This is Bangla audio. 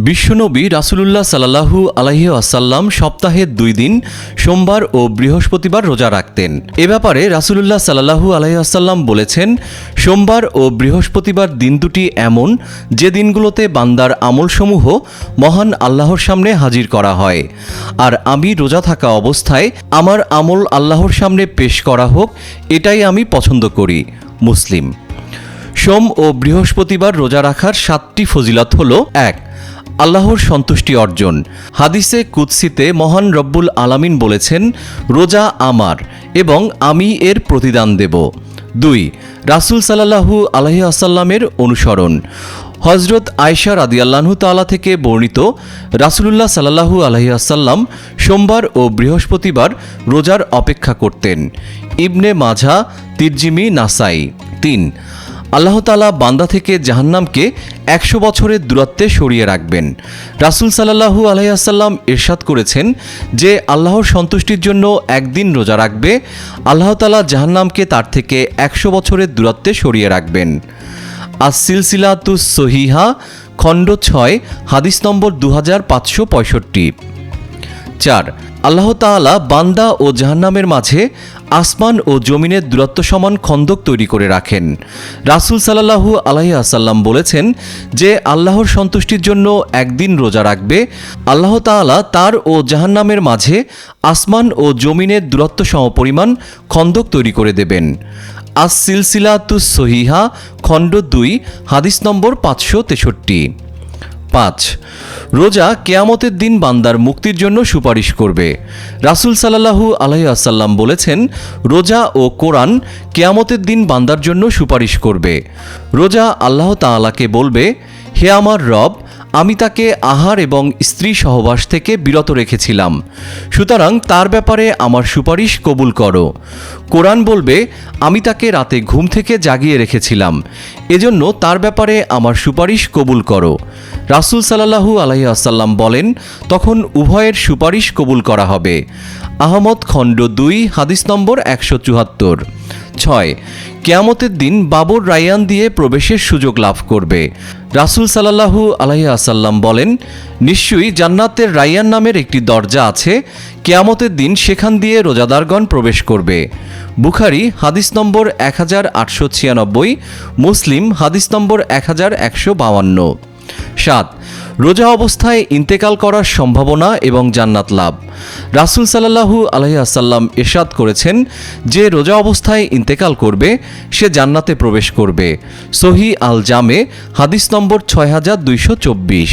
বিশ্বনবী রাসূলুল্লাহ সাল্লাল্লাহু আলাইহি ওয়াসাল্লাম সপ্তাহে 2 দিন সোমবার ও বৃহস্পতিবার রোজা রাখতেন। এ ব্যাপারে রাসূলুল্লাহ সাল্লাল্লাহু আলাইহি ওয়াসাল্লাম বলেছেন, সোমবার ও বৃহস্পতিবার দিন দুটি এমন যে দিনগুলোতে বান্দার আমলসমূহ মহান আল্লাহর সামনে হাজির করা হয়, আর আমি রোজা থাকা অবস্থায় আমার আমল আল্লাহর সামনে পেশ করা হোক, এটাই আমি পছন্দ করি। মুসলিম। সোম ও বৃহস্পতিবার রোজা রাখার 7টি ফজিলত হল: 1. আল্লাহর সন্তুষ্টি অর্জন। হাদিসে কুদসিতে মহান রব্বুল আলামিন বলেছেন, রোজা আমার এবং আমি এর প্রতিদান দেব। 2. রাসূল সাল্লাল্লাহু আলাইহি ওয়াসাল্লামের অনুসরণ। হযরত আয়েশা রাদিয়াল্লাহু তাআলা থেকে বর্ণিত, রাসূলুল্লাহ সাল্লাল্লাহু আলাইহি ওয়াসাল্লাম সোমবার ও বৃহস্পতিবার রোজার অপেক্ষা করতেন। ইবনে মাজাহ, তিরমিজি, নাসাই। 3. আল্লাহ তাআলা বান্দা থেকে জাহান্নামকে 100 বছরের দূরত্বে সরিয়ে রাখবেন। রাসূল সাল্লাল্লাহু আলাইহি ওয়াসাল্লাম ইরশাদ করেছেন যে আল্লাহর সন্তুষ্টির জন্য একদিন রোজা রাখবে, আল্লাহ তাআলা জাহান্নামকে তার থেকে 100 বছরের দূরত্বে সরিয়ে রাখবেন। আস-সিলসিলাতুস সহিহা, খণ্ড 6, হাদিস নম্বর 2565। 4. আল্লাহ তাআলা বান্দা ও জাহান্নামের মাঝে আসমান ও জমিনের দূরত্ব সমান খন্দক তৈরি করে রাখেন। রাসূল সাল্লাল্লাহু আলাইহি ওয়াসাল্লাম বলেছেন যে আল্লাহর সন্তুষ্টির জন্য একদিন রোজা রাখবে, আল্লাহ তাআলা তার ও জাহান্নামের মাঝে আসমান ও জমিনের দূরত্ব সমপরিমাণ খন্দক তৈরি করে দেবেন। আস-সিলসিলাতুস সহিহা, খণ্ড 2, হাদিস নম্বর 563। 5. রোজা কিয়ামতের দিন বান্দার মুক্তির জন্য সুপারিশ করবে। রাসূল সাল্লাল্লাহু আলাইহি ওয়াসাল্লাম বলেছেন, রোজা ও কোরআন কিয়ামতের দিন বান্দার জন্য সুপারিশ করবে। রোজা আল্লাহ তাআলাকে বলবে, হে আমার রব, আমি তাকে আহার এবং স্ত্রী সহবাস থেকে বিরত রেখেছিলাম, সুতরাং তার ব্যাপারে আমার সুপারিশ কবুল করো। কোরআন বলবে, আমি তাকে রাতে ঘুম থেকে জাগিয়ে রেখেছিলাম, এজন্য তার ব্যাপারে আমার সুপারিশ কবুল করো। রাসূল সাল্লাল্লাহু আলাইহি ওয়াসাল্লাম বলেন, তখন উভয়ের সুপারিশ কবুল করা হবে। আহমদ, খণ্ড 2, হাদিস নম্বর 174। 6. কিয়ামতের দিন বাবর রায়্যান দিয়ে প্রবেশের সুযোগ লাভ করবে। রাসূল সাল্লাল্লাহু আলাইহি ওয়াসাল্লাম বলেন, নিশ্চয়ই জান্নাতের রায়্যান নামের একটি দরজা আছে, কিয়ামতের দিন সেখান দিয়ে রোজাদারগণ প্রবেশ করবে। বুখারী, হাদিস নম্বর 1896, মুসলিম, হাদিস নম্বর 1152। 7. রোজা অবস্থায় ইন্তেকাল করার সম্ভাবনা এবং জান্নাত লাভ। রাসূল সাল্লাল্লাহু আলাইহি ওয়াসাল্লাম ইরশাদ করেছেন, যে রোজা অবস্থায় ইন্তেকাল করবে সে জান্নাতে প্রবেশ করবে। সহিহ আল জামে, হাদিস নম্বর 6224।